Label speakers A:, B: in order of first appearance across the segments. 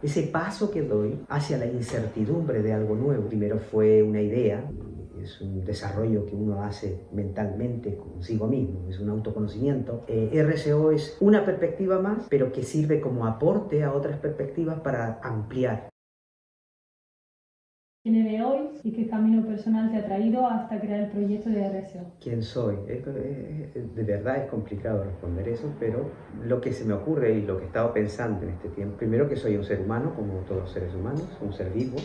A: ese paso que doy hacia la incertidumbre de algo nuevo. Primero fue una idea, es un desarrollo que uno hace mentalmente consigo mismo, es un autoconocimiento. RSO es una perspectiva más, pero que sirve como aporte a otras perspectivas para ampliar.
B: ¿Quién eres hoy y qué camino personal te ha traído hasta crear el proyecto de RSO?
A: ¿Quién soy? De verdad es complicado responder eso, pero lo que se me ocurre y lo que he estado pensando en este tiempo, primero que soy un ser humano, como todos los seres humanos, un ser vivo,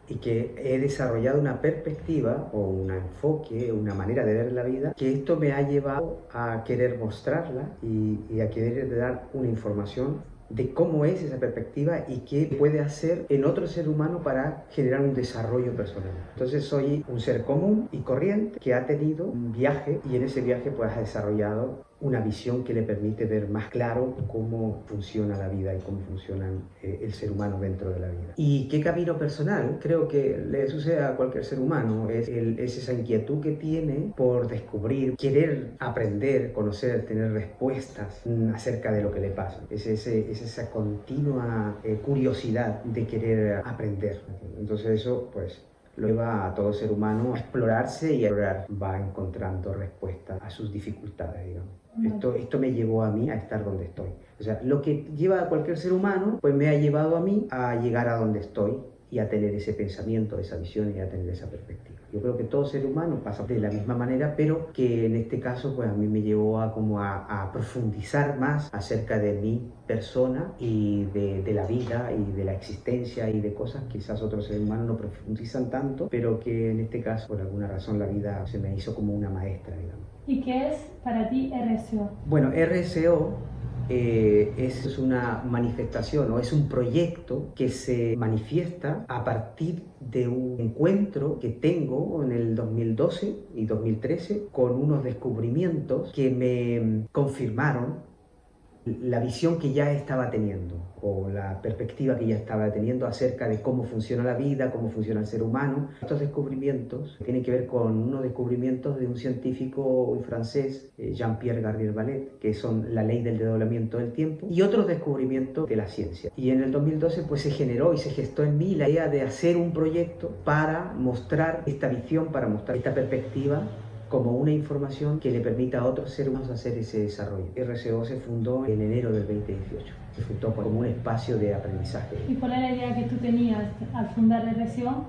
A: y que he desarrollado una perspectiva o un enfoque, una manera de ver la vida, que esto me ha llevado a querer mostrarla y a querer dar una información de cómo es esa perspectiva y qué puede hacer en otro ser humano para generar un desarrollo personal. Entonces soy un ser común y corriente que ha tenido un viaje y en ese viaje pues ha desarrollado una visión que le permite ver más claro cómo funciona la vida y cómo funciona el ser humano dentro de la vida. ¿Y qué camino personal? Creo que le sucede a cualquier ser humano, es esa inquietud que tiene por descubrir, querer aprender, conocer, tener respuestas acerca de lo que le pasa. Es esa continua curiosidad de querer aprender. Entonces eso pues lo lleva a todo ser humano a explorarse y a explorar, va encontrando respuestas a sus dificultades, digamos. Esto me llevó a mí a estar donde estoy. O sea, lo que lleva a cualquier ser humano, pues me ha llevado a mí a llegar a donde estoy y a tener ese pensamiento, esa visión y a tener esa perspectiva. Yo creo que todo ser humano pasa de la misma manera, pero que en este caso pues a mí me llevó a profundizar más acerca de mi persona y de la vida y de la existencia y de cosas que quizás otros seres humanos no profundizan tanto, pero que en este caso por alguna razón la vida se me hizo como una maestra, digamos.
B: ¿Y qué es para ti RSO?
A: Bueno, RSO es una manifestación o es un proyecto que se manifiesta a partir de un encuentro que tengo en el 2012 y 2013 con unos descubrimientos que me confirmaron la visión que ya estaba teniendo o la perspectiva que ya estaba teniendo acerca de cómo funciona la vida, cómo funciona el ser humano. Estos descubrimientos tienen que ver con unos descubrimientos de un científico francés, Jean-Pierre Garnier-Ballet, que son la ley del desdoblamiento del tiempo, y otros descubrimientos de la ciencia. Y en el 2012 pues se generó y se gestó en mí la idea de hacer un proyecto para mostrar esta visión, para mostrar esta perspectiva como una información que le permita a otros seres humanos hacer ese desarrollo. RSO se fundó en enero del 2018. Se fundó como un espacio de aprendizaje.
B: ¿Y cuál era la idea que tú tenías al fundar RSO?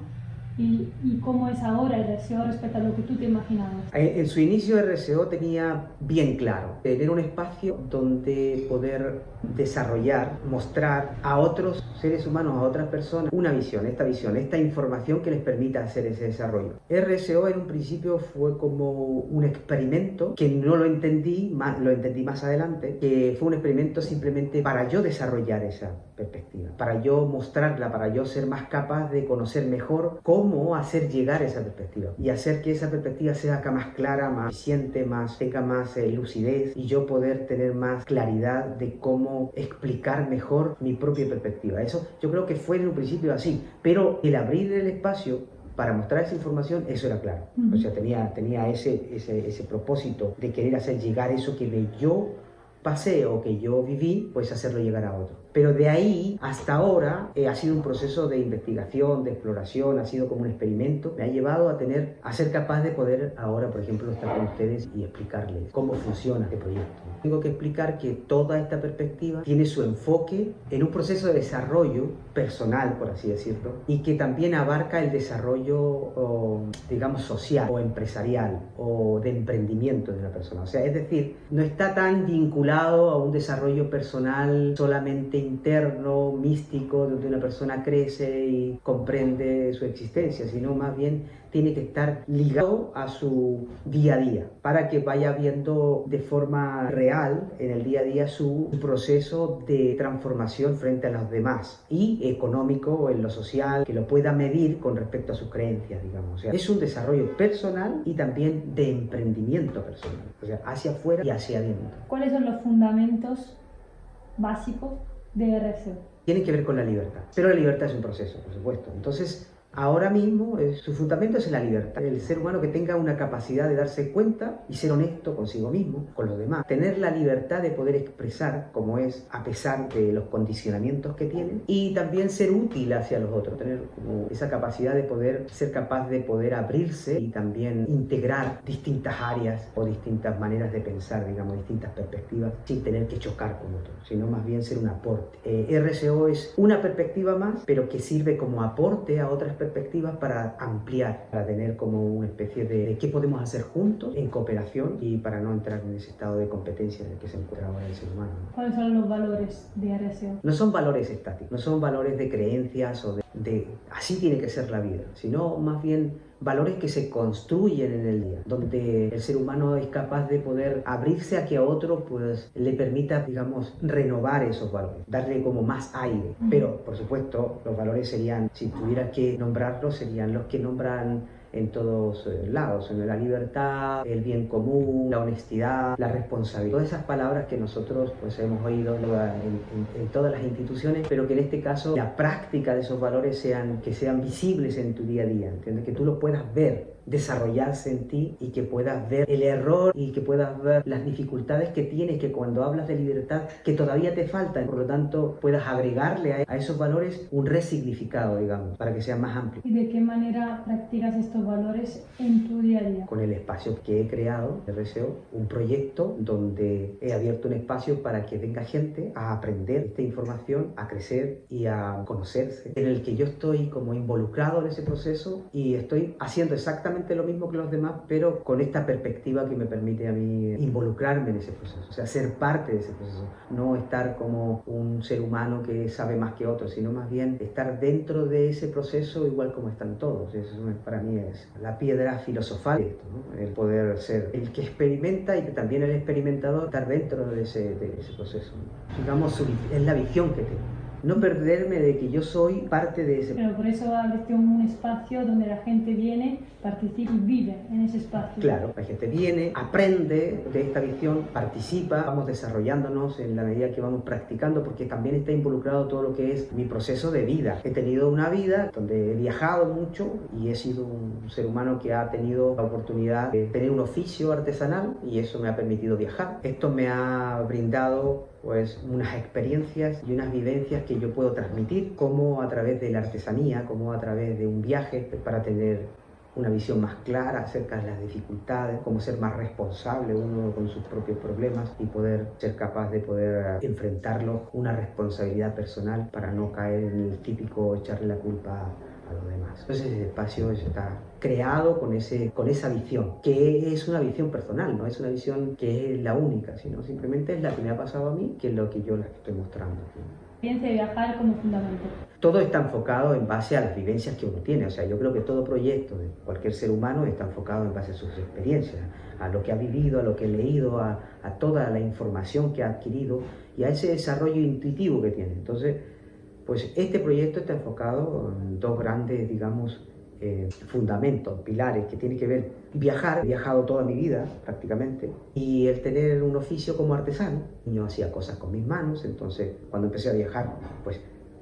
B: ¿Y cómo es ahora RSO respecto a lo que tú te imaginabas?
A: En su inicio RSO tenía bien claro tener un espacio donde poder desarrollar, mostrar a otros seres humanos, a otras personas, una visión, esta información que les permita hacer ese desarrollo. RSO en un principio fue como un experimento que no lo entendí, lo entendí más adelante, que fue un experimento simplemente para yo desarrollar esa perspectiva, para yo mostrarla, para yo ser más capaz de conocer mejor cómo hacer llegar esa perspectiva y hacer que esa perspectiva sea acá más clara, más eficiente, tenga más lucidez y yo poder tener más claridad de cómo explicar mejor mi propia perspectiva. Eso yo creo que fue en un principio así, pero el abrir el espacio para mostrar esa información, eso era claro. O sea, tenía ese propósito de querer hacer llegar eso que yo pasé o que yo viví, pues hacerlo llegar a otro. Pero de ahí hasta ahora ha sido un proceso de investigación, de exploración, ha sido como un experimento. Me ha llevado a ser capaz de poder ahora, por ejemplo, estar con ustedes y explicarles cómo funciona este proyecto. Tengo que explicar que toda esta perspectiva tiene su enfoque en un proceso de desarrollo personal, por así decirlo, y que también abarca el desarrollo, digamos, social o empresarial o de emprendimiento de una persona. O sea, es decir, no está tan vinculado a un desarrollo personal solamente interno, místico, donde una persona crece y comprende su existencia, sino más bien tiene que estar ligado a su día a día para que vaya viendo de forma real en el día a día su proceso de transformación frente a los demás y económico en lo social, que lo pueda medir con respecto a sus creencias, digamos. O sea, es un desarrollo personal y también de emprendimiento personal, o sea, hacia afuera y hacia adentro.
B: ¿Cuáles son los fundamentos básicos de RSO?
A: Tienen que ver con la libertad, pero la libertad es un proceso, por supuesto. Entonces, Ahora mismo su fundamento es en la libertad. El ser humano que tenga una capacidad de darse cuenta y ser honesto consigo mismo, con los demás. Tener la libertad de poder expresar como es a pesar de los condicionamientos que tiene y también ser útil hacia los otros. Tener como esa capacidad de poder ser capaz de poder abrirse y también integrar distintas áreas o distintas maneras de pensar, digamos, distintas perspectivas sin tener que chocar con otros, sino más bien ser un aporte. RSO es una perspectiva más, pero que sirve como aporte a otras perspectivas para ampliar, para tener como una especie de qué podemos hacer juntos en cooperación y para no entrar en ese estado de competencia en el que se encuentra ahora el ser humano.
B: ¿Cuáles son los valores de RSO?
A: No son valores estáticos, no son valores de creencias o de así tiene que ser la vida, sino más bien valores que se construyen en el día, donde el ser humano es capaz de poder abrirse a que a otro pues le permita, digamos, renovar esos valores, darle como más aire. Pero, por supuesto, los valores serían, si tuviera que nombrarlos, serían los que nombran en todos lados, en la libertad, el bien común, la honestidad, la responsabilidad. Todas esas palabras que nosotros pues hemos oído en todas las instituciones, pero que en este caso la práctica de esos valores que sean visibles en tu día a día, ¿entiendes? Que tú lo puedas ver, desarrollarse en ti y que puedas ver el error y que puedas ver las dificultades que tienes, que cuando hablas de libertad que todavía te faltan, por lo tanto puedas agregarle a esos valores un resignificado, digamos, para que sean más amplios.
B: ¿Y de qué manera practicas estos valores en tu día a día?
A: Con el espacio que he creado, RSO, un proyecto donde he abierto un espacio para que venga gente a aprender esta información, a crecer y a conocerse, en el que yo estoy como involucrado en ese proceso y estoy haciendo exactamente lo mismo que los demás, pero con esta perspectiva que me permite a mí involucrarme en ese proceso, o sea, ser parte de ese proceso, no estar como un ser humano que sabe más que otro, sino más bien estar dentro de ese proceso igual como están todos. Eso para mí es la piedra filosofal de esto, ¿no? El poder ser el que experimenta y que también el experimentador, estar dentro de ese proceso, ¿no? Digamos, es la visión que tengo. No perderme de que yo soy parte de ese...
B: Pero por eso abriste un espacio donde la gente viene, participa y vive en ese espacio.
A: Claro, la gente viene, aprende de esta visión, participa, vamos desarrollándonos en la medida que vamos practicando, porque también está involucrado todo lo que es mi proceso de vida. He tenido una vida donde he viajado mucho y he sido un ser humano que ha tenido la oportunidad de tener un oficio artesanal y eso me ha permitido viajar. Esto me ha brindado pues unas experiencias y unas vivencias que yo puedo transmitir, como a través de la artesanía, como a través de un viaje, para tener una visión más clara acerca de las dificultades, cómo ser más responsable uno con sus propios problemas y poder ser capaz de poder enfrentarlos, una responsabilidad personal para no caer en el típico echarle la culpa a los demás. Entonces ese espacio está creado con esa visión, que es una visión personal, no es una visión que es la única, sino simplemente es la que me ha pasado a mí, que es lo que yo les estoy mostrando.
B: Piensa viajar como fundamento.
A: Todo está enfocado en base a las vivencias que uno tiene, o sea, yo creo que todo proyecto de cualquier ser humano está enfocado en base a sus experiencias, a lo que ha vivido, a lo que ha leído, a toda la información que ha adquirido y a ese desarrollo intuitivo que tiene. Entonces, pues este proyecto está enfocado en dos grandes, digamos, fundamentos, pilares, que tiene que ver viajar. He viajado toda mi vida prácticamente y el tener un oficio como artesano. Yo hacía cosas con mis manos, entonces cuando empecé a viajar, pues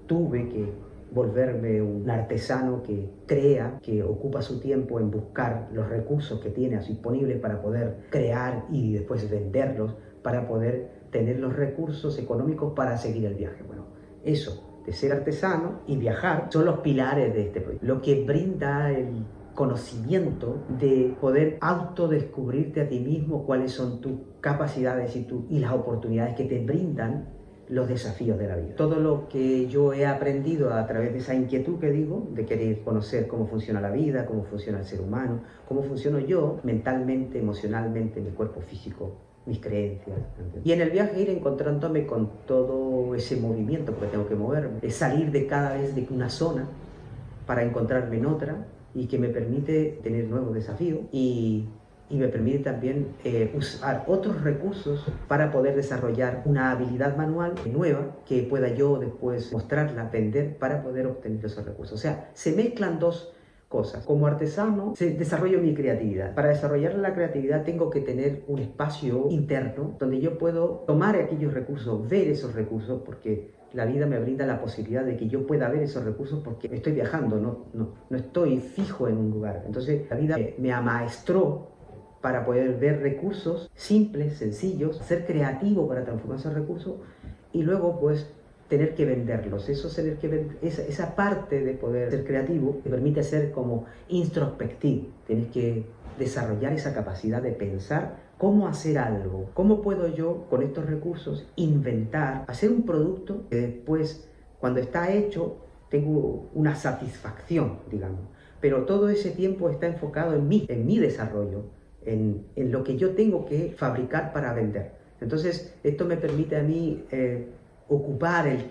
A: tuve que volverme un artesano que crea, que ocupa su tiempo en buscar los recursos que tiene disponibles para poder crear y después venderlos, para poder tener los recursos económicos para seguir el viaje. Bueno, eso de ser artesano y viajar son los pilares de este proyecto, lo que brinda el conocimiento de poder autodescubrirte a ti mismo cuáles son tus capacidades y las oportunidades que te brindan los desafíos de la vida. Todo lo que yo he aprendido a través de esa inquietud que digo, de querer conocer cómo funciona la vida, cómo funciona el ser humano, cómo funciono yo mentalmente, emocionalmente, mi cuerpo físico, mis creencias. Y en el viaje ir encontrándome con todo ese movimiento, porque tengo que moverme, es salir de cada vez de una zona para encontrarme en otra y que me permite tener nuevos desafíos y me permite también usar otros recursos para poder desarrollar una habilidad manual nueva que pueda yo después mostrarla, vender para poder obtener esos recursos. O sea, se mezclan dos cosas. Como artesano, desarrollo mi creatividad. Para desarrollar la creatividad tengo que tener un espacio interno donde yo puedo tomar aquellos recursos, ver esos recursos, porque la vida me brinda la posibilidad de que yo pueda ver esos recursos porque estoy viajando, no estoy fijo en un lugar. Entonces la vida me amaestró para poder ver recursos simples, sencillos, ser creativo para transformar esos recursos y luego pues tener que venderlos. Esa parte de poder ser creativo te permite ser como introspectivo. Tienes que desarrollar esa capacidad de pensar cómo hacer algo, cómo puedo yo con estos recursos inventar, hacer un producto que después cuando está hecho tengo una satisfacción, digamos. Pero todo ese tiempo está enfocado en mi desarrollo, en lo que yo tengo que fabricar para vender. Entonces esto me permite a mí ocupar el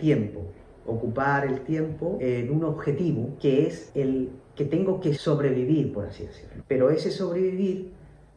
A: tiempo en un objetivo que es el que tengo que sobrevivir, por así decirlo. Pero ese sobrevivir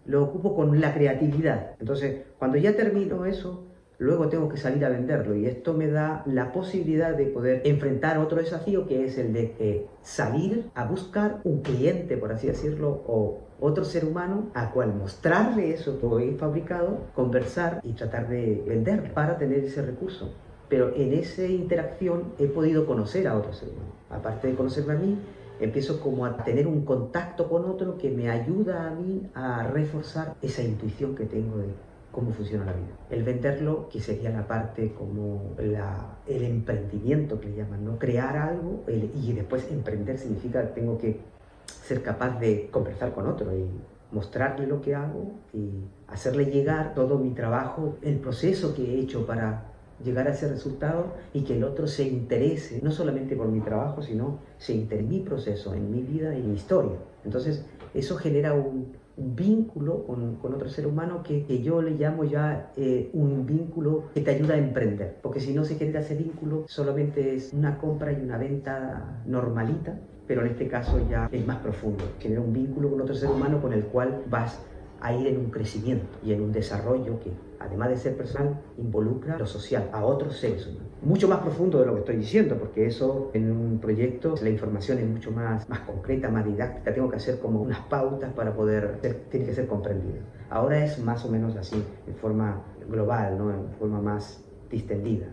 A: lo ocupo con la creatividad. Entonces, cuando ya termino eso, luego tengo que salir a venderlo y esto me da la posibilidad de poder enfrentar otro desafío que es el de salir a buscar un cliente, por así decirlo, o otro ser humano a cual mostrarle eso que he fabricado, conversar y tratar de venderlo para tener ese recurso. Pero en esa interacción he podido conocer a otro ser humano. Aparte de conocerme a mí, empiezo como a tener un contacto con otro que me ayuda a mí a reforzar esa intuición que tengo de cómo funciona la vida. El venderlo, que sería la parte como el emprendimiento que le llaman, ¿no? Crear algo y después emprender significa que tengo que ser capaz de conversar con otro y mostrarle lo que hago y hacerle llegar todo mi trabajo, el proceso que he hecho para llegar a ese resultado y que el otro se interese no solamente por mi trabajo, sino se interese en mi proceso, en mi vida y en mi historia. Entonces eso genera un vínculo con otro ser humano que yo le llamo ya un vínculo que te ayuda a emprender, porque si no se genera ese vínculo solamente es una compra y una venta normalita, pero en este caso ya es más profundo, genera un vínculo con otro ser humano con el cual vas a ir en un crecimiento y en un desarrollo que, además de ser personal, involucra lo social, a otros seres humanos. Mucho más profundo de lo que estoy diciendo, porque eso en un proyecto la información es mucho más concreta, más didáctica, tengo que hacer como unas pautas para poder, tiene que ser comprendida. Ahora es más o menos así, en forma global, ¿no? En forma más distendida.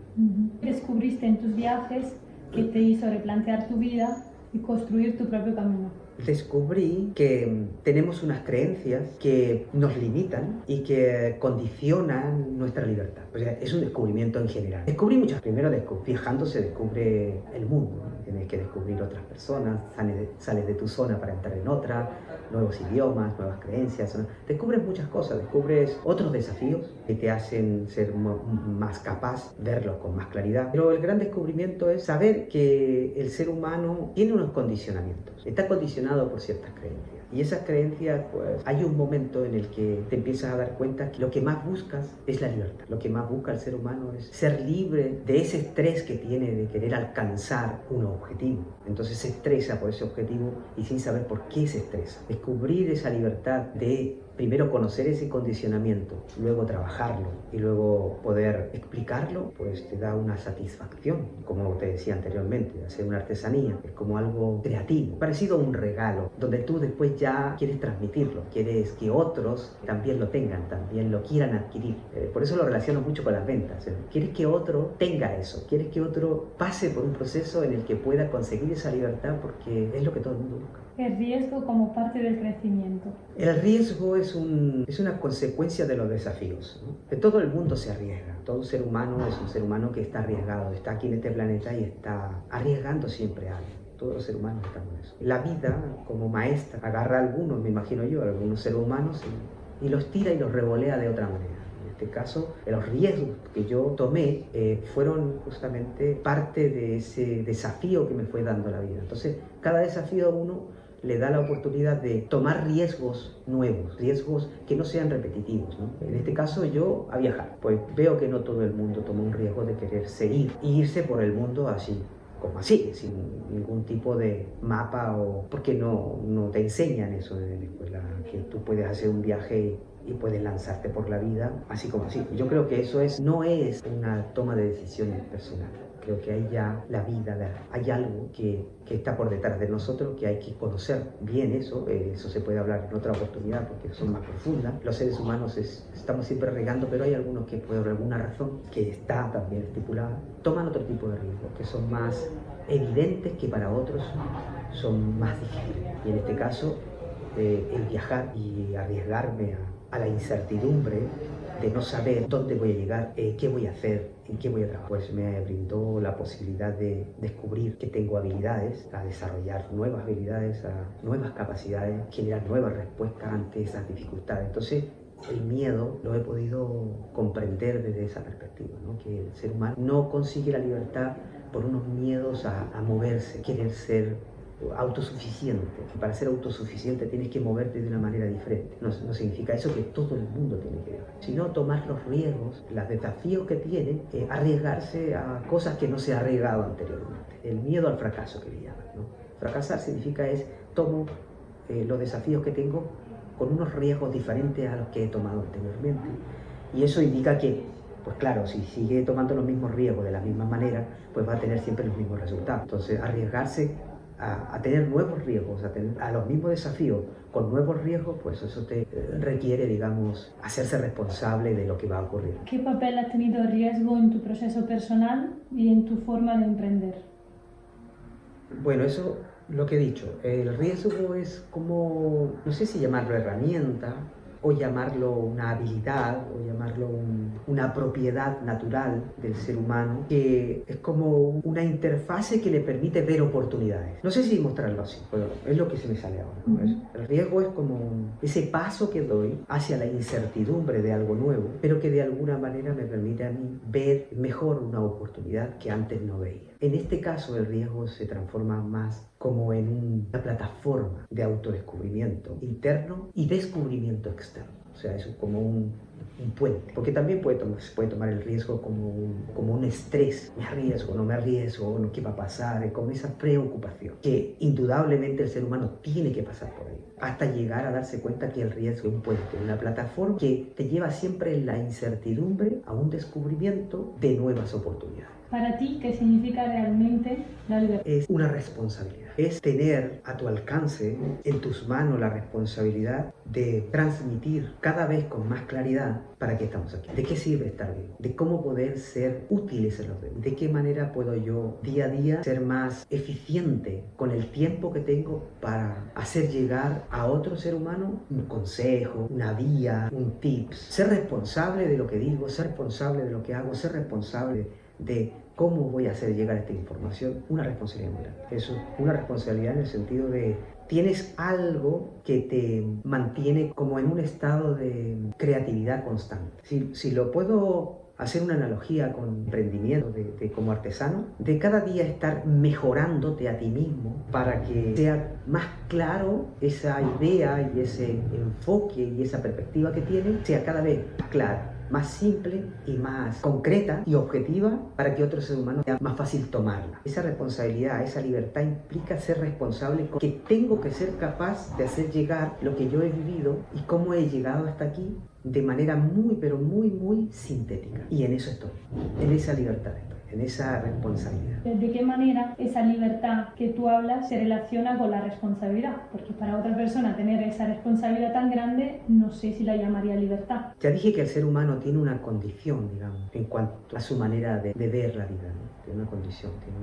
B: ¿Descubriste en tus viajes que te hizo replantear tu vida y construir tu propio camino?
A: Descubrí que tenemos unas creencias que nos limitan y que condicionan nuestra libertad. O sea, es un descubrimiento en general. Descubrí muchas. Primero, viajando se descubre el mundo, ¿no? Tienes que descubrir otras personas, sales de tu zona para entrar en otra, nuevos idiomas, nuevas creencias. ¿No? Descubres muchas cosas, descubres otros desafíos que te hacen ser más capaz, verlos con más claridad. Pero el gran descubrimiento es saber que el ser humano tiene unos condicionamientos. Está condicionado por ciertas creencias. Y esas creencias, pues, hay un momento en el que te empiezas a dar cuenta que lo que más buscas es la libertad. Lo que más busca el ser humano es ser libre de ese estrés que tiene de querer alcanzar un objetivo. Entonces se estresa por ese objetivo y sin saber por qué se estresa. Descubrir esa libertad de primero conocer ese condicionamiento, luego trabajarlo y luego poder explicarlo, pues te da una satisfacción, como te decía anteriormente, hacer una artesanía es como algo creativo, parecido a un regalo, donde tú después ya quieres transmitirlo, quieres que otros también lo tengan, también lo quieran adquirir. Por eso lo relaciono mucho con las ventas. Quieres que otro tenga eso, quieres que otro pase por un proceso en el que pueda conseguir esa libertad porque es lo que todo el mundo busca.
B: El riesgo como parte del crecimiento.
A: El riesgo es una consecuencia de los desafíos, ¿no? Que todo el mundo se arriesga. Todo ser humano es un ser humano que está arriesgado, está aquí en este planeta y está arriesgando siempre algo. Todos los seres humanos estamos en eso. La vida, como maestra, agarra a algunos, me imagino yo, a algunos seres humanos y los tira y los revolea de otra manera. En este caso, los riesgos que yo tomé fueron justamente parte de ese desafío que me fue dando la vida. Entonces, cada desafío a uno le da la oportunidad de tomar riesgos nuevos, riesgos que no sean repetitivos, ¿no? En este caso yo a viajar, pues veo que no todo el mundo toma un riesgo de querer seguir e irse por el mundo así, como así, sin ningún tipo de mapa o porque no te enseñan eso en la escuela, que tú puedes hacer un viaje y puedes lanzarte por la vida así como así. Yo creo que eso no es una toma de decisiones personal. Creo que hay ya la vida, hay algo que está por detrás de nosotros, que hay que conocer bien eso se puede hablar en otra oportunidad porque son más profundas. Los seres humanos estamos siempre regando, pero hay algunos que por alguna razón, que está también estipulada, toman otro tipo de riesgos, que son más evidentes, que para otros son más difíciles. Y en este caso, el viajar y arriesgarme a la incertidumbre de no saber dónde voy a llegar, qué voy a hacer, en qué voy a trabajar, pues me brindó la posibilidad de descubrir que tengo habilidades, a desarrollar nuevas habilidades, a nuevas capacidades, generar nuevas respuestas ante esas dificultades. Entonces, el miedo lo he podido comprender desde esa perspectiva, ¿no? Que el ser humano no consigue la libertad por unos miedos a moverse, querer ser autosuficiente. Para ser autosuficiente tienes que moverte de una manera diferente. No significa eso que todo el mundo tiene que hacer, sino tomar los riesgos, los desafíos que tiene, arriesgarse a cosas que no se ha arriesgado anteriormente. El miedo al fracaso, que le llaman, ¿no? Fracasar significa tomo los desafíos que tengo con unos riesgos diferentes a los que he tomado anteriormente. Y eso indica que, pues claro, si sigue tomando los mismos riesgos de la misma manera, pues va a tener siempre los mismos resultados. Entonces, arriesgarse a tener nuevos riesgos, a los mismos desafíos con nuevos riesgos, pues eso te requiere, digamos, hacerse responsable de lo que va a ocurrir.
B: ¿Qué papel ha tenido el riesgo en tu proceso personal y en tu forma de emprender?
A: Bueno, eso, lo que he dicho, el riesgo es como, no sé si llamarlo herramienta, o llamarlo una habilidad, o llamarlo una propiedad natural del ser humano, que es como una interfase que le permite ver oportunidades. No sé si mostrarlo así, pero es lo que se me sale ahora, ¿no? El riesgo es como ese paso que doy hacia la incertidumbre de algo nuevo, pero que de alguna manera me permite a mí ver mejor una oportunidad que antes no veía. En este caso, el riesgo se transforma más como en una plataforma de autodescubrimiento interno y descubrimiento externo. O sea, es como un puente. Porque también se puede tomar el riesgo como un estrés. ¿Me arriesgo? ¿No me arriesgo? ¿No? ¿Qué va a pasar? Es como esa preocupación que indudablemente el ser humano tiene que pasar por ahí, hasta llegar a darse cuenta que el riesgo es un puente, una plataforma que te lleva siempre en la incertidumbre a un descubrimiento de nuevas oportunidades.
B: Para ti, ¿qué significa realmente la libertad?
A: Es una responsabilidad. Es tener a tu alcance, en tus manos, la responsabilidad de transmitir cada vez con más claridad para qué estamos aquí, de qué sirve estar vivo, de cómo poder ser útiles en los demás, de qué manera puedo yo día a día ser más eficiente con el tiempo que tengo para hacer llegar a otro ser humano un consejo, una vía, un tips. Ser responsable de lo que digo, ser responsable de lo que hago, ser responsable de cómo voy a hacer llegar esta información, una responsabilidad muy grande. Eso, una responsabilidad en el sentido de tienes algo que te mantiene como en un estado de creatividad constante. Si lo puedo hacer una analogía con emprendimiento como artesano, de cada día estar mejorándote a ti mismo para que sea más claro esa idea y ese enfoque y esa perspectiva que tienes, sea cada vez más clara, más simple y más concreta y objetiva para que otro ser humano sea más fácil tomarla. Esa responsabilidad, esa libertad implica ser responsable con que tengo que ser capaz de hacer llegar lo que yo he vivido y cómo he llegado hasta aquí de manera muy, pero muy, muy sintética. Y en eso estoy, en esa libertad estoy, en esa responsabilidad.
B: ¿De qué manera esa libertad que tú hablas se relaciona con la responsabilidad? Porque para otra persona tener esa responsabilidad tan grande, no sé si la llamaría libertad.
A: Ya dije que el ser humano tiene una condición, digamos, en cuanto a su manera de ver la vida, ¿no? Tiene una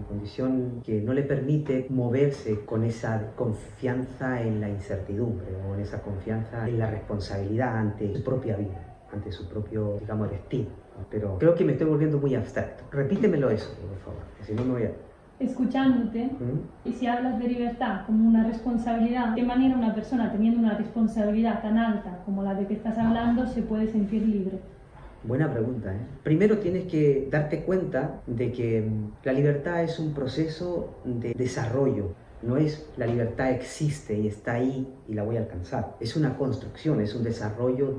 A: condición que no le permite moverse con esa confianza en la incertidumbre o en esa confianza en la responsabilidad ante su propia vida, ante su propio, digamos, destino. Pero creo que me estoy volviendo muy abstracto. Repítemelo eso, por favor, que si no me voy a...
B: Escuchándote, y si hablas de libertad como una responsabilidad, ¿de qué manera una persona teniendo una responsabilidad tan alta como la de que estás hablando se puede sentir libre?
A: Buena pregunta, ¿eh? Primero tienes que darte cuenta de que la libertad es un proceso de desarrollo. No es la libertad existe y está ahí y la voy a alcanzar. Es una construcción, es un desarrollo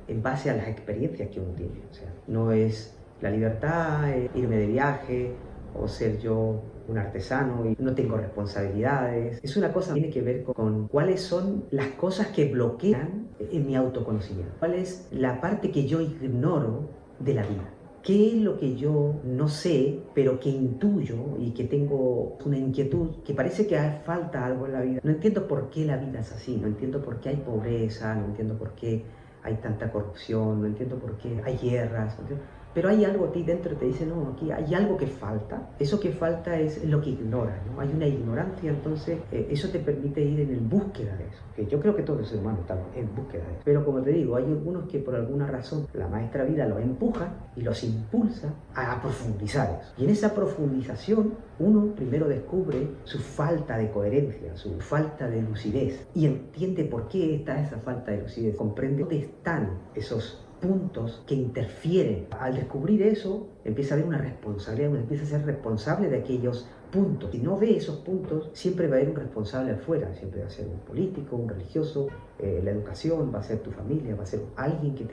A: en base a las experiencias que uno tiene. O sea, no es la libertad irme de viaje o ser yo un artesano y no tengo responsabilidades. Es una cosa que tiene que ver con cuáles son las cosas que bloquean en mi autoconocimiento. ¿Cuál es la parte que yo ignoro de la vida? ¿Qué es lo que yo no sé, pero que intuyo y que tengo una inquietud, que parece que falta algo en la vida? No entiendo por qué la vida es así, no entiendo por qué hay pobreza, no entiendo por qué hay tanta corrupción, no entiendo por qué hay guerras, ¿no? Pero hay algo a ti dentro que te dice, no, aquí hay algo que falta. Eso que falta es lo que ignoras, ¿no? Hay una ignorancia, entonces eso te permite ir en búsqueda de eso. Que yo creo que todo el ser humano está en búsqueda de eso. Pero como te digo, hay algunos que por alguna razón la maestra vida los empuja y los impulsa a profundizar eso. Y en esa profundización uno primero descubre su falta de coherencia, su falta de lucidez y entiende por qué está esa falta de lucidez. Comprende dónde están esos puntos que interfieren. Al descubrir eso, empieza a haber una responsabilidad, uno empieza a ser responsable de aquellos puntos. Si no ve esos puntos, siempre va a haber un responsable afuera, siempre va a ser un político, un religioso, la educación, va a ser tu familia, va a ser alguien que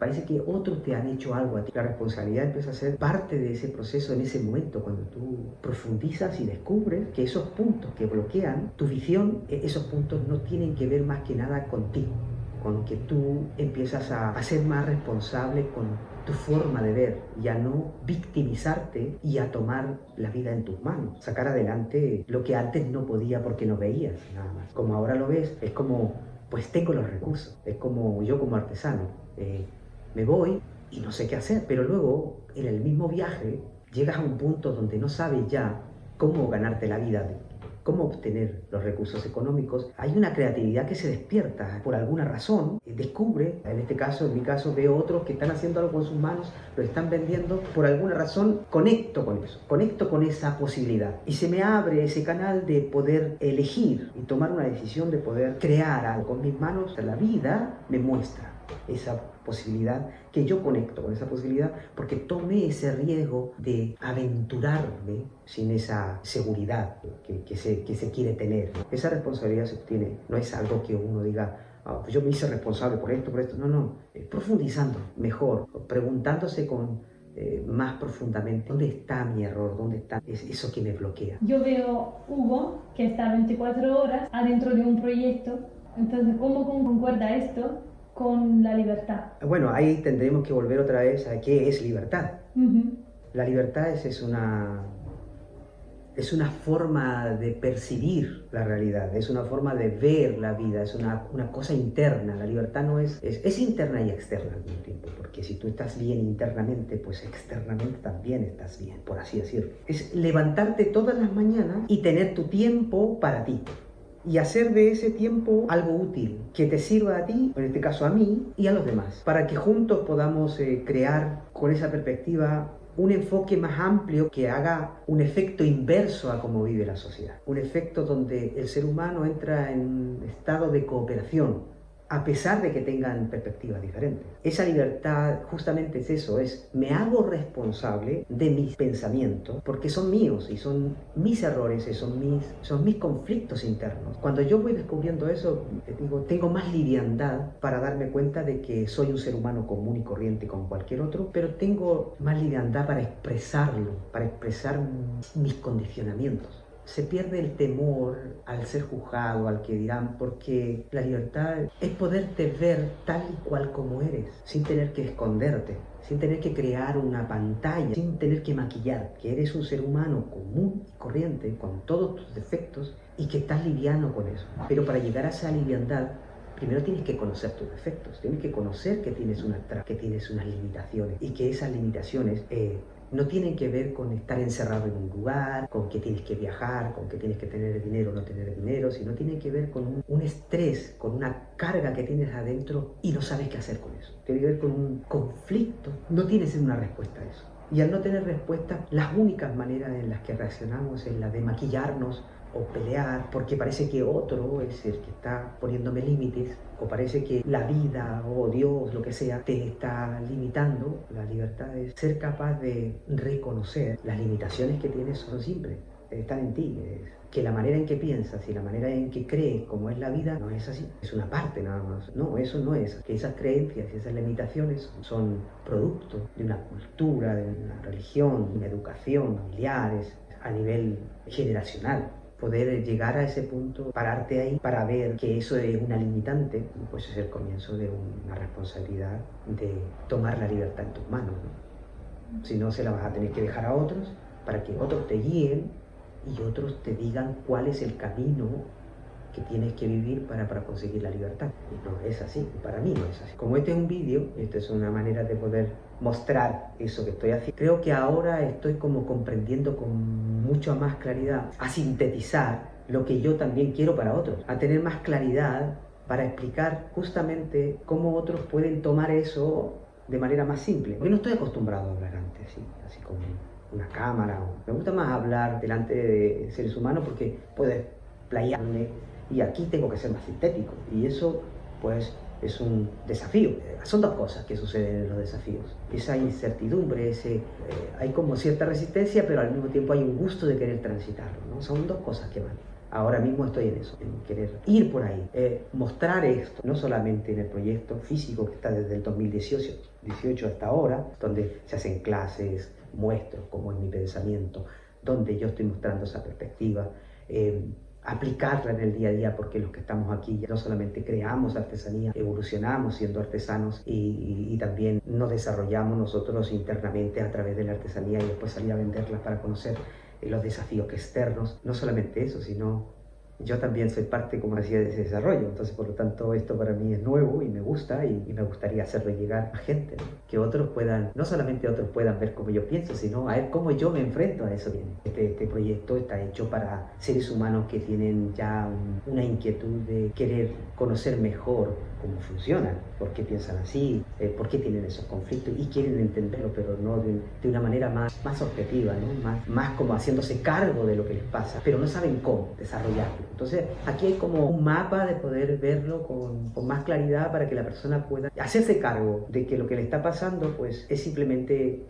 A: parece que otros te han hecho algo a ti. La responsabilidad empieza a ser parte de ese proceso en ese momento, cuando tú profundizas y descubres que esos puntos que bloquean tu visión, esos puntos no tienen que ver más que nada contigo, con que tú empiezas a ser más responsable con tu forma de ver y a no victimizarte y a tomar la vida en tus manos, sacar adelante lo que antes no podía porque no veías nada más. Como ahora lo ves, es como, pues tengo los recursos, es como yo como artesano, me voy y no sé qué hacer, pero luego en el mismo viaje llegas a un punto donde no sabes ya cómo ganarte la vida, cómo obtener los recursos económicos. Hay una creatividad que se despierta por alguna razón, descubre, en este caso, en mi caso, veo otros que están haciendo algo con sus manos, lo están vendiendo, por alguna razón conecto con eso, conecto con esa posibilidad y se me abre ese canal de poder elegir y tomar una decisión de poder crear algo con mis manos. La vida me muestra esa posibilidad, que yo conecto con esa posibilidad porque tomé ese riesgo de aventurarme sin esa seguridad que se quiere tener. Esa responsabilidad se obtiene, no es algo que uno diga, oh, yo me hice responsable por esto, no, profundizando mejor, preguntándose con más profundamente, ¿dónde está mi error? ¿Dónde está eso que me bloquea?
B: Yo veo Hugo, que está 24 horas adentro de un proyecto, entonces, ¿cómo concuerda esto con la libertad?
A: Bueno, ahí tendremos que volver otra vez a qué es libertad.
B: Uh-huh.
A: La libertad es una forma de percibir la realidad, es una forma de ver la vida, es una cosa interna. La libertad no es interna y externa al mismo tiempo, porque si tú estás bien internamente, pues externamente también estás bien, por así decirlo. Es levantarte todas las mañanas y tener tu tiempo para ti. Y hacer de ese tiempo algo útil, que te sirva a ti, en este caso a mí, y a los demás, para que juntos podamos crear con esa perspectiva un enfoque más amplio que haga un efecto inverso a cómo vive la sociedad. Un efecto donde el ser humano entra en un estado de cooperación, a pesar de que tengan perspectivas diferentes. Esa libertad justamente es eso, me hago responsable de mis pensamientos, porque son míos y son mis errores, son mis conflictos internos. Cuando yo voy descubriendo eso, digo, tengo más liviandad para darme cuenta de que soy un ser humano común y corriente como cualquier otro, pero tengo más liviandad para expresarlo, para expresar mis condicionamientos. Se pierde el temor al ser juzgado, al que dirán, porque la libertad es poderte ver tal y cual como eres, sin tener que esconderte, sin tener que crear una pantalla, sin tener que maquillar, que eres un ser humano común y corriente, con todos tus defectos, y que estás liviano con eso. Pero para llegar a esa liviandad, primero tienes que conocer tus defectos, tienes que conocer que tienes que tienes unas limitaciones, y que esas limitaciones no tienen que ver con estar encerrado en un lugar, con que tienes que viajar, con que tienes que tener dinero o no tener dinero, sino tienen que ver con un estrés, con una carga que tienes adentro y no sabes qué hacer con eso. Tiene que ver con un conflicto, no tienes una respuesta a eso. Y al no tener respuesta, las únicas maneras en las que reaccionamos es la de maquillarnos o pelear, porque parece que otro es el que está poniéndome límites, o parece que la vida o Dios, lo que sea, te está limitando. La libertad es ser capaz de reconocer las limitaciones que tienes son simples, están en ti, que la manera en que piensas y la manera en que crees como es la vida no es así, es una parte nada más. No, eso no es, que esas creencias y esas limitaciones son producto de una cultura, de una religión, de una educación familiares, a nivel generacional. Poder llegar a ese punto, pararte ahí para ver que eso es una limitante, pues es el comienzo de una responsabilidad de tomar la libertad en tus manos, ¿no? Si no, se la vas a tener que dejar a otros para que otros te guíen y otros te digan cuál es el camino que tienes que vivir para conseguir la libertad. Y no es así, para mí no es así. Como este es un vídeo, esta es una manera de poder mostrar eso que estoy haciendo, creo que ahora estoy como comprendiendo con mucha más claridad, a sintetizar lo que yo también quiero para otros, a tener más claridad para explicar justamente cómo otros pueden tomar eso de manera más simple. Porque no estoy acostumbrado a hablar antes, así como una cámara. Me gusta más hablar delante de seres humanos porque puedo explayarme y aquí tengo que ser más sintético. Y eso, pues, es un desafío. Son dos cosas que suceden en los desafíos. Esa incertidumbre, hay como cierta resistencia, pero al mismo tiempo hay un gusto de querer transitarlo, ¿no? Son dos cosas que van. Ahora mismo estoy en eso, en querer ir por ahí, mostrar esto, no solamente en el proyecto físico que está desde el 2018 hasta ahora, donde se hacen clases, muestro cómo es mi pensamiento, donde yo estoy mostrando esa perspectiva, aplicarla en el día a día, porque los que estamos aquí ya no solamente creamos artesanía, evolucionamos siendo artesanos y también nos desarrollamos nosotros internamente a través de la artesanía y después salir a venderla para conocer los desafíos externos. No solamente eso, sino yo también soy parte, como decía, de ese desarrollo. Entonces, por lo tanto, esto para mí es nuevo y me gusta y me gustaría hacerlo llegar a gente, ¿no? Que otros puedan, no solamente otros puedan ver cómo yo pienso, sino a ver cómo yo me enfrento a eso. Este proyecto está hecho para seres humanos que tienen ya una inquietud de querer conocer mejor cómo funcionan, por qué piensan así, por qué tienen esos conflictos y quieren entenderlo, pero no de una manera más objetiva, ¿no? Más como haciéndose cargo de lo que les pasa, pero no saben cómo desarrollarlo. Entonces aquí hay como un mapa de poder verlo con más claridad para que la persona pueda hacerse cargo de que lo que le está pasando pues es simplemente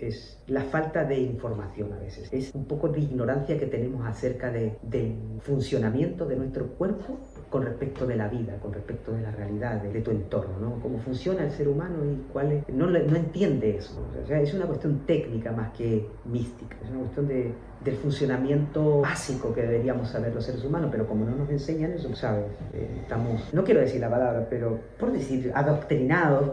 A: la falta de información a veces, es un poco de ignorancia que tenemos acerca del funcionamiento de nuestro cuerpo con respecto de la vida, con respecto de la realidad, de tu entorno, ¿no? Cómo funciona el ser humano y no entiende eso. O sea, es una cuestión técnica más que mística, es una cuestión del funcionamiento básico que deberíamos saber los seres humanos, pero como no nos enseñan eso, ¿sabes? Estamos, no quiero decir la palabra, pero por decir, adoctrinados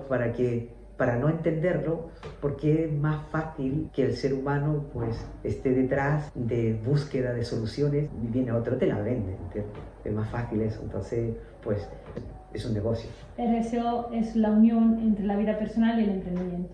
A: para no entenderlo, porque es más fácil que el ser humano pues esté detrás de búsqueda de soluciones y viene otro, te la vende, ¿entiendes? Es más fácil eso, entonces pues es un negocio.
B: RSO es la unión entre la vida personal y el emprendimiento.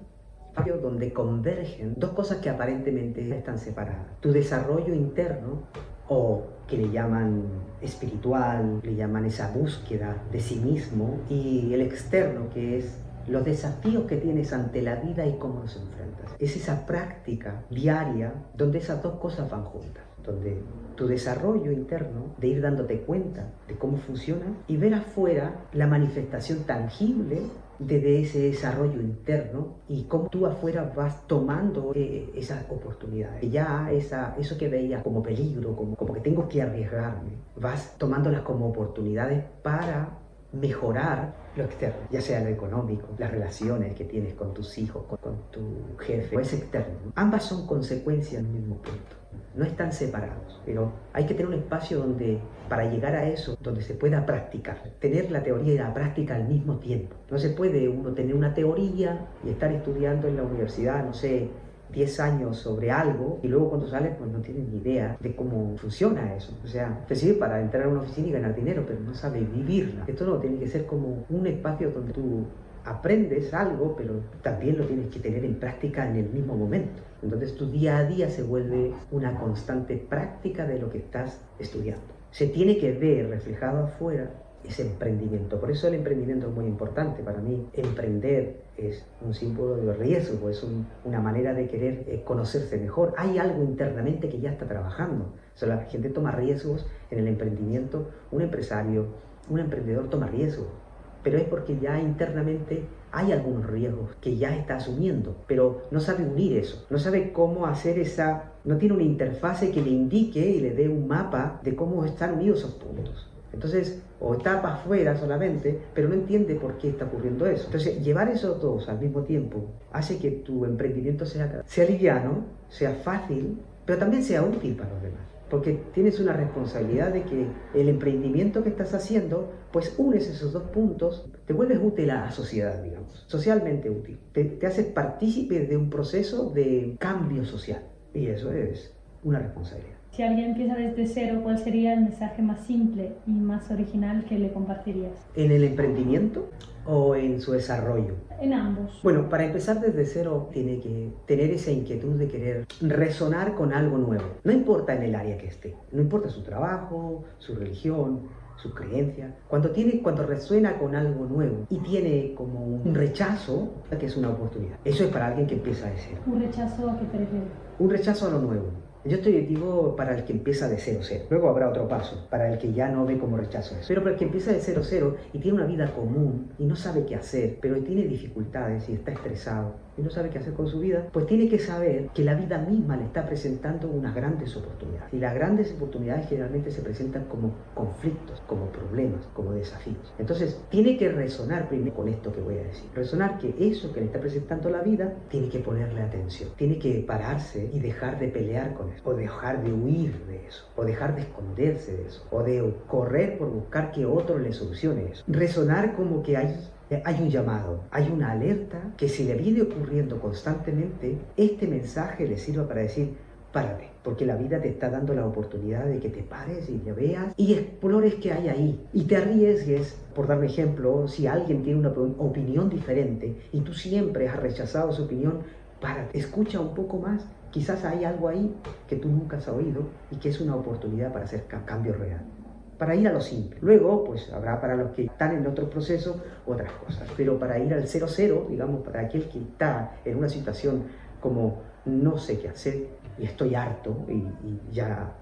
A: Donde convergen dos cosas que aparentemente están separadas. Tu desarrollo interno, o que le llaman espiritual, le llaman esa búsqueda de sí mismo, y el externo, que es los desafíos que tienes ante la vida y cómo los enfrentas. Es esa práctica diaria donde esas dos cosas van juntas, donde tu desarrollo interno de ir dándote cuenta de cómo funciona y ver afuera la manifestación tangible de ese desarrollo interno y cómo tú afuera vas tomando esas oportunidades. Ya eso que veías como peligro, como que tengo que arriesgarme, vas tomándolas como oportunidades para mejorar lo externo, ya sea lo económico, las relaciones que tienes con tus hijos, con tu jefe, o es externo. Ambas son consecuencias del mismo punto, no están separados, pero hay que tener un espacio donde, para llegar a eso, donde se pueda practicar, tener la teoría y la práctica al mismo tiempo. No se puede uno tener una teoría y estar estudiando en la universidad, no sé, 10 años sobre algo y luego cuando sales pues no tienes ni idea de cómo funciona eso. O sea, te sirve para entrar a una oficina y ganar dinero, pero no sabes vivirla. Esto no tiene que ser como un espacio donde tú aprendes algo, pero también lo tienes que tener en práctica en el mismo momento. Entonces tu día a día se vuelve una constante práctica de lo que estás estudiando. Se tiene que ver reflejado afuera ese emprendimiento. Por eso el emprendimiento es muy importante para mí. Emprender es un símbolo de riesgo, es una manera de querer conocerse mejor. Hay algo internamente que ya está trabajando. O sea, la gente toma riesgos en el emprendimiento. Un empresario, un emprendedor toma riesgos, pero es porque ya internamente hay algunos riesgos que ya está asumiendo, pero no sabe unir eso, no sabe cómo hacer no tiene una interfase que le indique y le dé un mapa de cómo están unidos esos puntos. Entonces, o está para afuera solamente, pero no entiende por qué está ocurriendo eso. Entonces, llevar esos dos al mismo tiempo hace que tu emprendimiento sea liviano, sea fácil, pero también sea útil para los demás. porque tienes una responsabilidad de que el emprendimiento que estás haciendo, pues unes esos dos puntos, te vuelves útil a la sociedad, digamos, socialmente útil. Te haces partícipe de un proceso de cambio social y eso es una responsabilidad.
B: Si alguien empieza desde cero, ¿cuál sería el mensaje más simple y más original que le compartirías?
A: ¿En el emprendimiento o en su desarrollo?
B: En ambos.
A: Bueno, para empezar desde cero tiene que tener esa inquietud de querer resonar con algo nuevo. No importa en el área que esté, no importa su trabajo, su religión, sus creencias. Cuando resuena con algo nuevo y tiene como un rechazo, que es una oportunidad. Eso es para alguien que empieza de cero.
B: ¿Un rechazo a qué te refieres?
A: Un rechazo a lo nuevo. Yo digo para el que empieza de cero. Luego habrá otro paso, para el que ya no ve como rechazo eso. Pero para el que empieza de cero y tiene una vida común y no sabe qué hacer, pero tiene dificultades y está estresado y no sabe qué hacer con su vida, pues tiene que saber que la vida misma le está presentando unas grandes oportunidades. Y las grandes oportunidades generalmente se presentan como conflictos, como problemas, como desafíos. Entonces, tiene que resonar primero con esto que voy a decir. Resonar que eso que le está presentando la vida, tiene que ponerle atención. Tiene que pararse y dejar de pelear con eso, o dejar de huir de eso, o dejar de esconderse de eso, o de correr por buscar que otro le solucione eso. Resonar como que hay un llamado, hay una alerta que si le viene ocurriendo constantemente, este mensaje le sirva para decir, párate, porque la vida te está dando la oportunidad de que te pares y te veas y explores qué hay ahí. Y te arriesgues, por dar un ejemplo, si alguien tiene una opinión diferente y tú siempre has rechazado su opinión, párate, escucha un poco más. Quizás hay algo ahí que tú nunca has oído y que es una oportunidad para hacer cambio real. Para ir a lo simple. Luego, pues habrá para los que están en otro proceso otras cosas. Pero para ir al 0-0, digamos, para aquel que está en una situación como no sé qué hacer y estoy harto y ya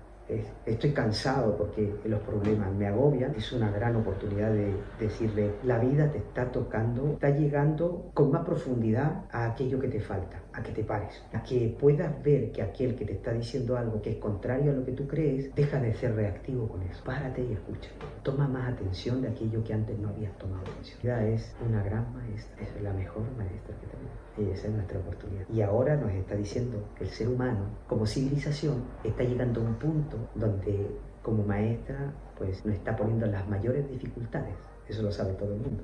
A: estoy cansado porque los problemas me agobian, es una gran oportunidad de decirle, la vida te está tocando, está llegando con más profundidad a aquello que te falta, a que te pares, a que puedas ver que aquel que te está diciendo algo que es contrario a lo que tú crees, deja de ser reactivo con eso. Párate y escucha. Toma más atención de aquello que antes no habías tomado atención. La vida es una gran maestra, es la mejor maestra que tenemos. Y esa es nuestra oportunidad. Y ahora nos está diciendo que el ser humano, como civilización, está llegando a un punto donde, como maestra, pues nos está poniendo las mayores dificultades. Eso lo sabe todo el mundo.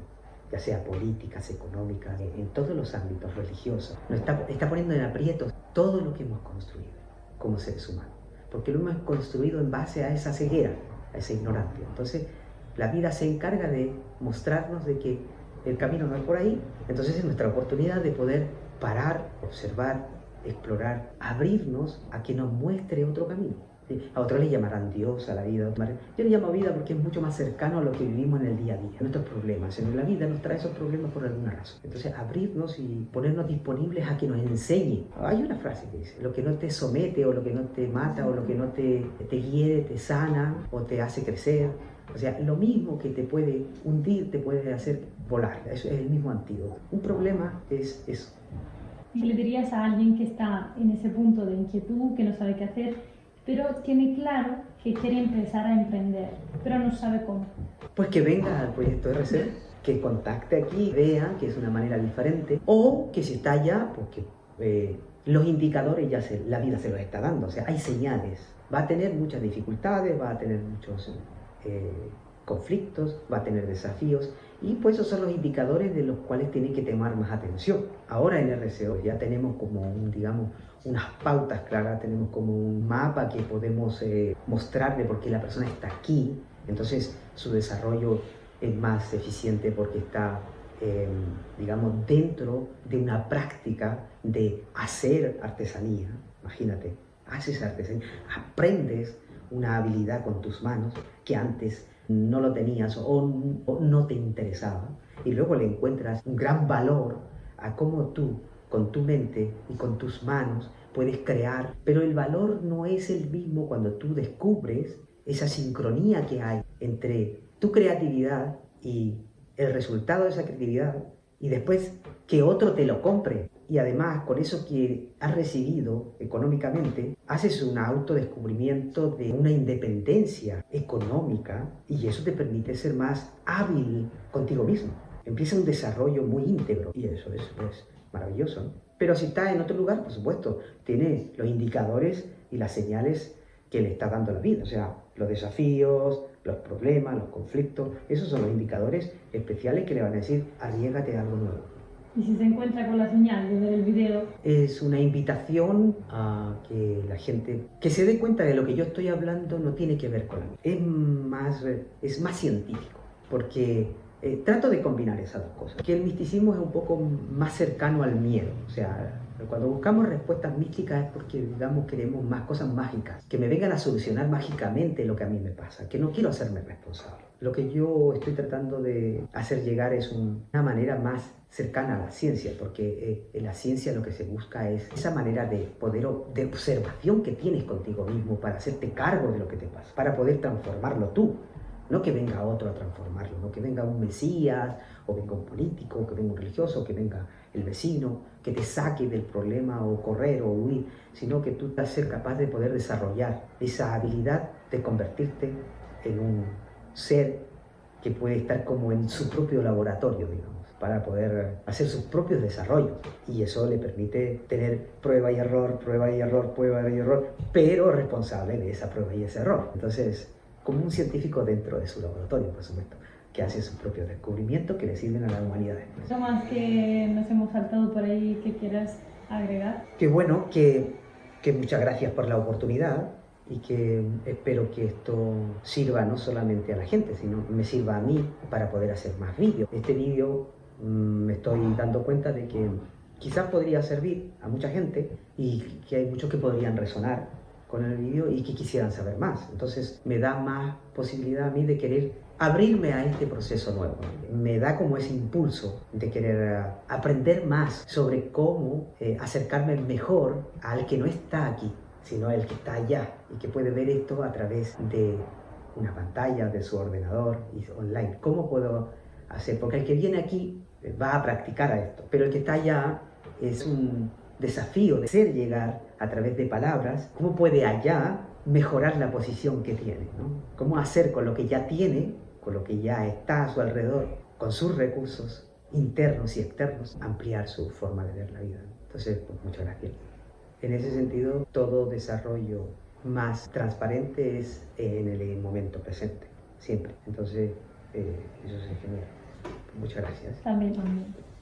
A: Ya sea políticas, económicas, en todos los ámbitos religiosos. Nos está poniendo en aprietos todo lo que hemos construido como seres humanos. Porque lo hemos construido en base a esa ceguera, a esa ignorancia. Entonces, la vida se encarga de mostrarnos de que el camino no es por ahí. Entonces es nuestra oportunidad de poder parar, observar, explorar, abrirnos a que nos muestre otro camino. ¿Sí? A otros le llamarán Dios, a la vida. Yo le llamo vida porque es mucho más cercano a lo que vivimos en el día a día, nuestros problemas. En la vida nos trae esos problemas por alguna razón. Entonces abrirnos y ponernos disponibles a que nos enseñe. Hay una frase que dice, lo que no te somete o lo que no te mata o lo que no te hiere, te sana o te hace crecer. O sea, lo mismo que te puede hundir, te puede hacer volar. Eso es el mismo antídoto. Un problema es eso.
B: ¿Y le dirías a alguien que está en ese punto de inquietud, que no sabe qué hacer, pero tiene claro que quiere empezar a emprender, pero no sabe cómo?
A: Pues que venga al proyecto RC, que contacte aquí, vea que es una manera diferente, o que si está allá, pues que los indicadores la vida se los está dando. O sea, hay señales. Va a tener muchas dificultades, va a tener muchos conflictos, va a tener desafíos y pues esos son los indicadores de los cuales tiene que tomar más atención. Ahora en RCO ya tenemos como unas pautas claras, tenemos como un mapa que podemos mostrarle por qué la persona está aquí, entonces su desarrollo es más eficiente porque está dentro de una práctica de hacer artesanía. Imagínate, haces artesanía, aprendes una habilidad con tus manos que antes no lo tenías o no te interesaba y luego le encuentras un gran valor a cómo tú con tu mente y con tus manos puedes crear, pero el valor no es el mismo cuando tú descubres esa sincronía que hay entre tu creatividad y el resultado de esa creatividad y después que otro te lo compre. Y además, con eso que has recibido económicamente, haces un autodescubrimiento de una independencia económica y eso te permite ser más hábil contigo mismo. Empieza un desarrollo muy íntegro y eso es maravilloso, ¿no? Pero si estás en otro lugar, por supuesto, tiene los indicadores y las señales que le está dando la vida. O sea, los desafíos, los problemas, los conflictos, esos son los indicadores especiales que le van a decir, arriésgate a algo nuevo.
B: ¿Y si se encuentra con la señal de ver el video?
A: Es una invitación a que la gente que se dé cuenta de lo que yo estoy hablando no tiene que ver con la vida. Es más científico, porque trato de combinar esas dos cosas. Que el misticismo es un poco más cercano al miedo. O sea, cuando buscamos respuestas místicas es porque, digamos, queremos más cosas mágicas, que me vengan a solucionar mágicamente lo que a mí me pasa, que no quiero hacerme responsable. Lo que yo estoy tratando de hacer llegar es una manera más cercana a la ciencia, porque en la ciencia lo que se busca es esa manera de observación que tienes contigo mismo para hacerte cargo de lo que te pasa, para poder transformarlo tú. No que venga otro a transformarlo, no que venga un mesías, o venga un político, o que venga un religioso, o que venga el vecino, que te saque del problema o correr o huir, sino que tú vas a ser capaz de poder desarrollar esa habilidad de convertirte en un ser que puede estar como en su propio laboratorio, digamos, para poder hacer sus propios desarrollos. Y eso le permite tener prueba y error, prueba y error, prueba y error, pero responsable de esa prueba y ese error. Entonces, como un científico dentro de su laboratorio, por supuesto, que hace sus propios descubrimientos que le sirven a la humanidad después.
B: ¿Algo más que nos hemos saltado por ahí que quieras agregar?
A: Qué bueno, que muchas gracias por la oportunidad y que espero que esto sirva no solamente a la gente, sino me sirva a mí para poder hacer más vídeos. Este vídeo me estoy dando cuenta de que quizás podría servir a mucha gente y que hay muchos que podrían resonar con el vídeo y que quisieran saber más. Entonces me da más posibilidad a mí de querer abrirme a este proceso nuevo. Me da como ese impulso de querer aprender más sobre cómo acercarme mejor al que no está aquí, sino al que está allá y que puede ver esto a través de una pantalla, de su ordenador y online. ¿Cómo puedo hacer? Porque el que viene aquí va a practicar a esto, pero el que está allá es un desafío de hacer llegar a través de palabras cómo puede allá mejorar la posición que tiene, ¿no? Cómo hacer con lo que ya tiene, con lo que ya está a su alrededor, con sus recursos internos y externos, ampliar su forma de ver la vida. Entonces, pues, muchas gracias. En ese sentido, todo desarrollo más transparente es en el momento presente, siempre. Entonces, eso es genial. Muchas gracias.
B: También.